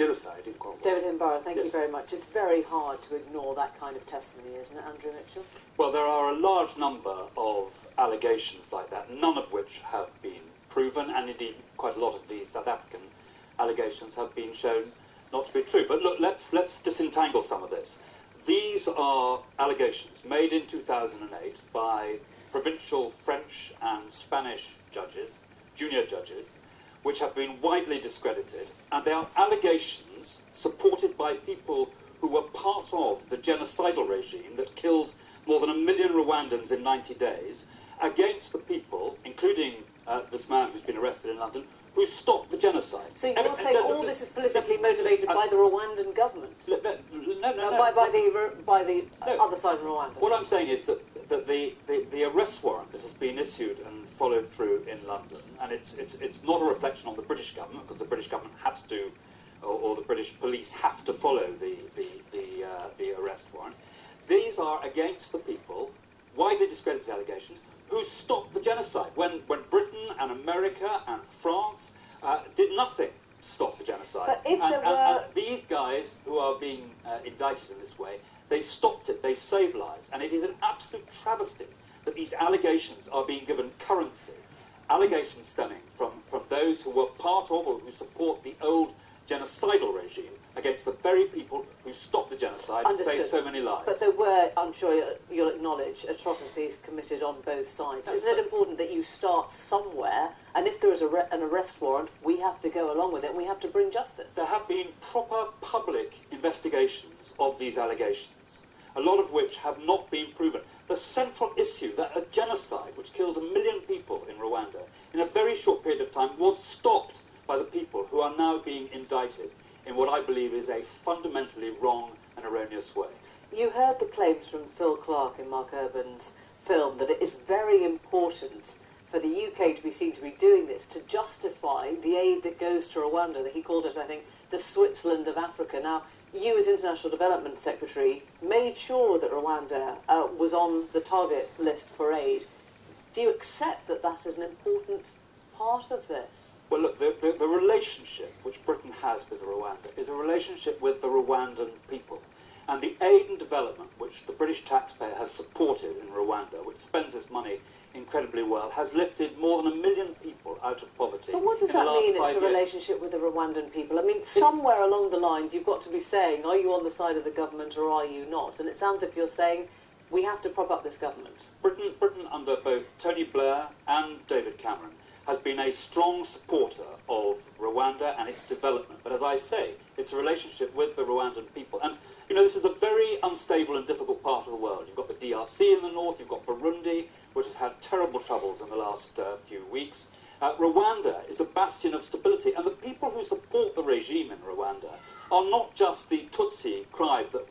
genocide in Congo. David Himbara, thank you Yes. very much. It's very hard to ignore that kind of testimony, isn't it, Andrew Mitchell? Well, there are a large number of allegations like that, none of which have been proven, and indeed quite a lot of these South African allegations have been shown not to be true. But look, let's disentangle some of this. These are allegations made in 2008 by provincial French and Spanish judges, junior judges, which have been widely discredited, and they are allegations supported by people who were part of the genocidal regime that killed more than 1 million Rwandans in 90 days against the people, including this man who's been arrested in London, who stopped the genocide. So you're saying all this is politically motivated by the Rwandan government? By the other side of Rwanda? What I'm saying is that the arrest warrant that has been issued and followed through in London, and it's not a reflection on the British government, because the British government has to, or the British police have to follow the arrest warrant. These are against the people, widely discredited allegations, who stopped the genocide. When Britain and America and France did nothing to stop the genocide. But if and these guys who are being indicted in this way, they stopped it, they saved lives, and it is an absolute travesty that these allegations are being given currency. Allegations stemming from those who were part of or who support the old genocidal regime against the very people who stopped the genocide and saved so many lives. But there were, I'm sure you'll acknowledge, atrocities committed on both sides. Isn't it important that you start somewhere, and if there is an arrest warrant, we have to go along with it and we have to bring justice? There have been proper public investigations of these allegations, a lot of which have not been proven. The central issue, that a genocide which killed 1 million people in Rwanda in a very short period of time, was stopped by the people who are now being indicted in what I believe is a fundamentally wrong and erroneous way. You heard the claims from Phil Clark in Mark Urban's film that it is very important for the UK to be seen to be doing this to justify the aid that goes to Rwanda, that he called it, I think, the Switzerland of Africa. Now, you as International Development Secretary made sure that Rwanda was on the target list for aid. Do you accept that that is an important part of this? Well, look, the relationship which Britain has with Rwanda is a relationship with the Rwandan people. And the aid and development which the British taxpayer has supported in Rwanda, which spends its money incredibly well, has lifted more than 1 million people out of poverty. But what does that mean, it's a relationship with the Rwandan people? I mean, somewhere along the lines you've got to be saying, are you on the side of the government or are you not? And it sounds as if you're saying, we have to prop up this government. Britain under both Tony Blair and David Cameron has been a strong supporter of Rwanda and its development. But as I say, it's a relationship with the Rwandan people. And, you know, this is a very unstable and difficult part of the world. You've got the DRC in the north, you've got Burundi, which has had terrible troubles in the last few weeks. Rwanda is a bastion of stability, and the people who support the regime in Rwanda are not just the Tutsi tribe that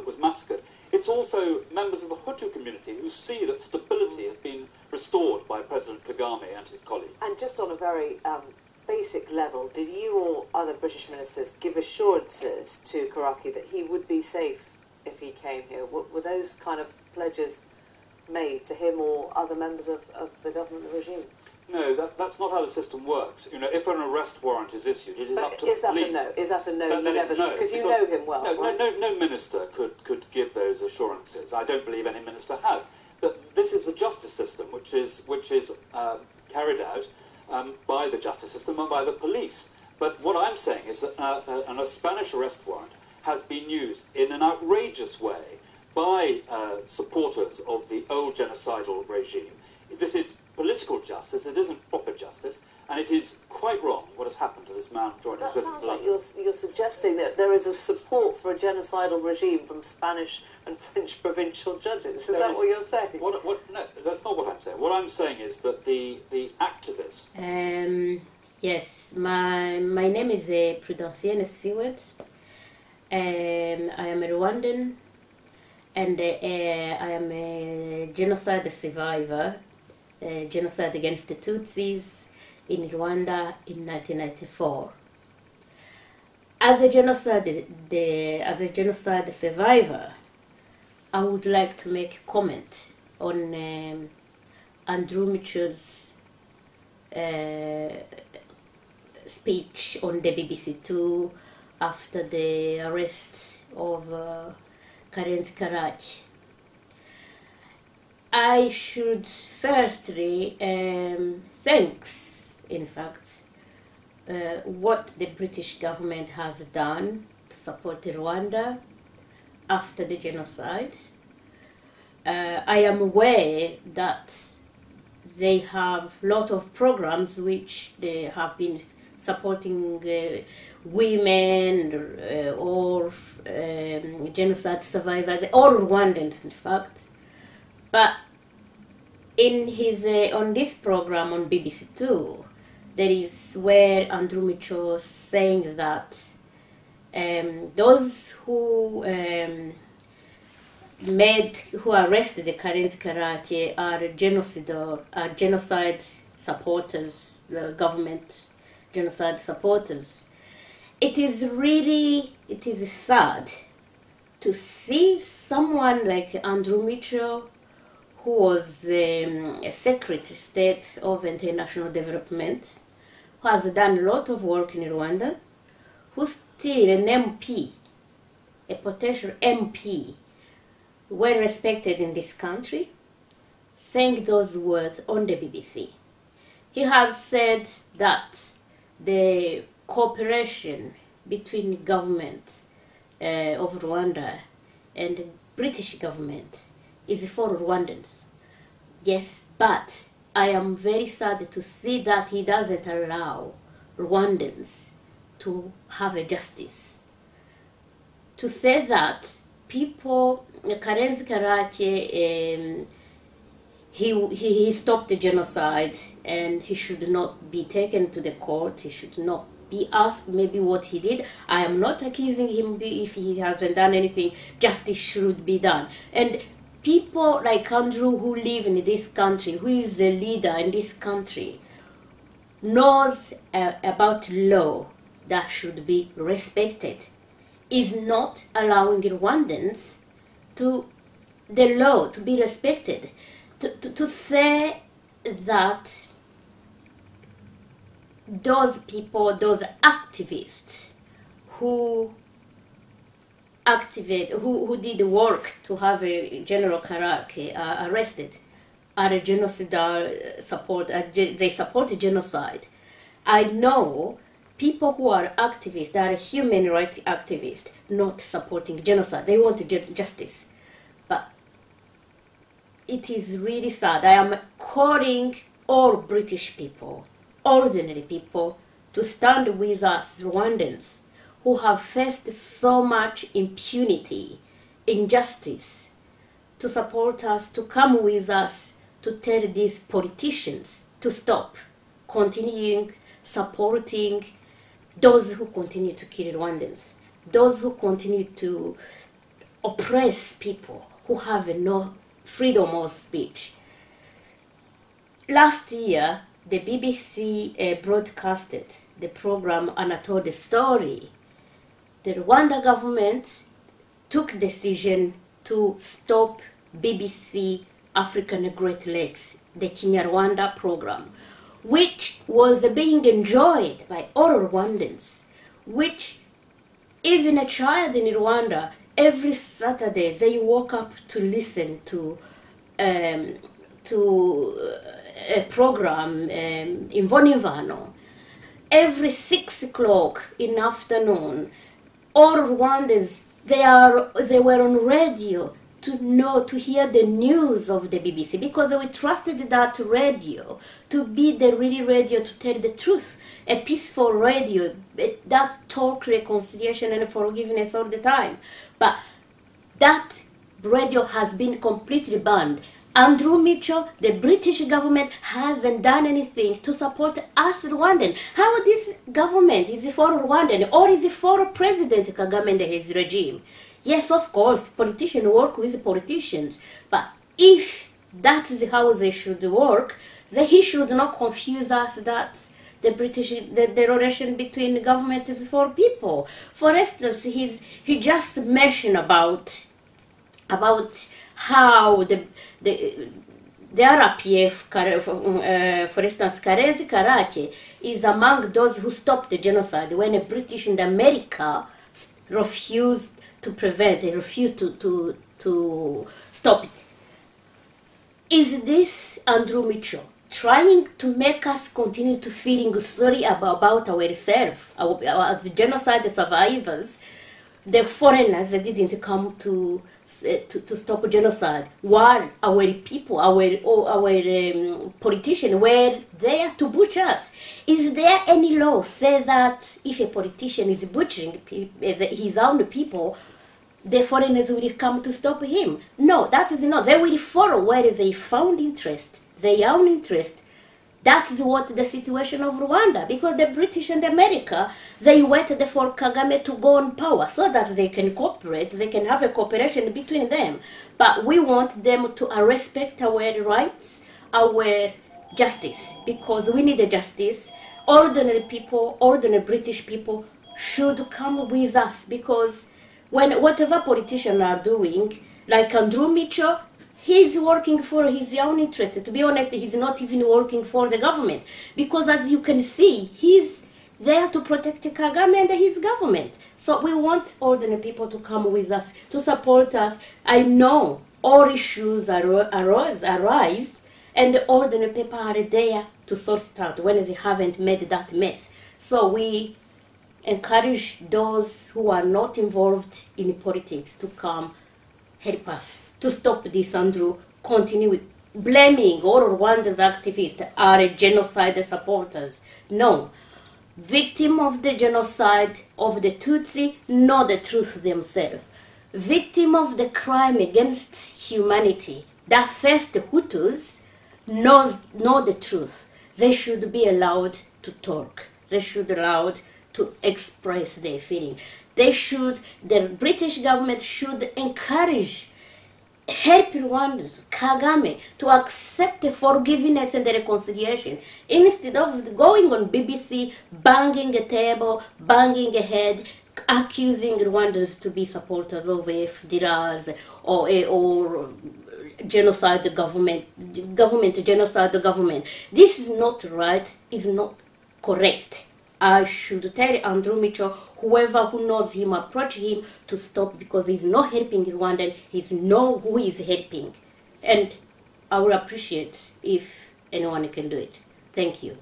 was massacred. It's also members of the Hutu community who see that stability has been restored by President Kagame and his colleagues. And just on a very basic level, did you or other British ministers give assurances to Karaki that he would be safe if he came here? Were those kind of pledges made to him or other members of the government, the regime? No, that's not how the system works. You know, if an arrest warrant is issued, it is up to the police. Is that a no? Because you know him well. No minister could give those assurances. I don't believe any minister has. But this is the justice system, which is carried out by the justice system and by the police. But what I'm saying is that a Spanish arrest warrant has been used in an outrageous way by supporters of the old genocidal regime. This is political justice, it isn't proper justice, and it is quite wrong what has happened to this man joining us. That sounds like you're suggesting that there is a support for a genocidal regime from Spanish and French provincial judges. Is that what you're saying? No, that's not what I'm saying. What I'm saying is that the activists... Yes, my name is Prudencienne Seward. I am a Rwandan, and I am a genocide survivor. Genocide against the Tutsis in Rwanda in 1994. As a genocide survivor, I would like to make a comment on Andrew Mitchell's speech on the BBC Two after the arrest of Karenzi Karachi. I should firstly thanks, in fact, what the British government has done to support Rwanda after the genocide. I am aware that they have a lot of programs which they have been supporting women or genocide survivors, or Rwandans in fact. But in his on this program on BBC Two, there is where Andrew Mitchell is saying that those who arrested the Karenzi Karachi are genocide supporters, government genocide supporters. It is sad to see someone like Andrew Mitchell, who was a Secretary of State of International Development, who has done a lot of work in Rwanda, who's still an MP, a potential MP, well respected in this country, saying those words on the BBC. He has said that the cooperation between government of Rwanda and the British government is for Rwandans. Yes, but I am very sad to see that he doesn't allow Rwandans to have a justice. To say that people, Karenzi Karachi, he stopped the genocide and he should not be taken to the court, he should not be asked maybe what he did. I am not accusing him if he hasn't done anything. Justice should be done. And people like Andrew who live in this country, who is a leader in this country, knows about law that should be respected, is not allowing Rwandans to the law to be respected. To say that those people, those activists who did work to have a General Karaki arrested are a genocide they support genocide. I know people who are activists, they are human rights activists, not supporting genocide. They want justice. But it is really sad. I am calling all British people, ordinary people, to stand with us Rwandans who have faced so much impunity, injustice, to support us, to come with us, to tell these politicians to stop continuing supporting those who continue to kill Rwandans, those who continue to oppress people who have no freedom of speech. Last year, the BBC broadcasted the program and I told the story. The Rwanda government took decision to stop BBC African Great Lakes, the Kinyarwanda program, which was being enjoyed by all Rwandans, which even a child in Rwanda, every Saturday they woke up to listen to a program in Vonivano. Every 6 o'clock in the afternoon, all Rwandans, they were on radio to hear the news of the BBC, because we trusted that radio to be the real radio to tell the truth, a peaceful radio that talk reconciliation and forgiveness all the time. But that radio has been completely banned. Andrew Mitchell, the British government hasn't done anything to support us Rwandan. How this government is for Rwandan, or is it for President Kagame and his regime? Yes, of course, politicians work with politicians, but if that is how they should work, then he should not confuse us that the relation between government is for people. For instance, he just mentioned about how the RPF, for instance, Karenzi Karake is among those who stopped the genocide when the British and America refused to prevent, they refused to stop it. Is this Andrew Mitchell trying to make us continue to feeling sorry about ourselves, as genocide survivors? The foreigners that didn't come to stop genocide, while our people, our politicians were there to butcher us. Is there any law say that if a politician is butchering his own people, the foreigners will come to stop him? No, that is not. They will follow where they found interest, their own interest. That's what the situation of Rwanda, because the British and America, they waited for Kagame to go on power so that they can cooperate, they can have a cooperation between them. But we want them to respect our rights, our justice, because we need a justice. Ordinary people, ordinary British people should come with us, because when whatever politicians are doing, like Andrew Mitchell, he's working for his own interest. To be honest, he's not even working for the government, because as you can see, he's there to protect Kagame and his government. So we want ordinary people to come with us, to support us. I know all issues arise, and the ordinary people are there to sort it out when they haven't made that mess. So we encourage those who are not involved in politics to come help us to stop this. Andrew continue blaming all Rwanda's activists are genocide supporters. No. Victim of the genocide of the Tutsi know the truth themselves. Victim of the crime against humanity that faced the Hutus know the truth. They should be allowed to talk. They should be allowed to express their feeling. The British government should encourage, help Rwanda, Kagame, to accept the forgiveness and the reconciliation, instead of going on BBC, banging a table, banging a head, accusing Rwandans to be supporters of FDRs or genocide government, genocide government. This is not right, it's not correct. I should tell Andrew Mitchell, whoever who knows him, approach him to stop, because he's not helping Rwandan, he's know who is helping. And I would appreciate if anyone can do it. Thank you.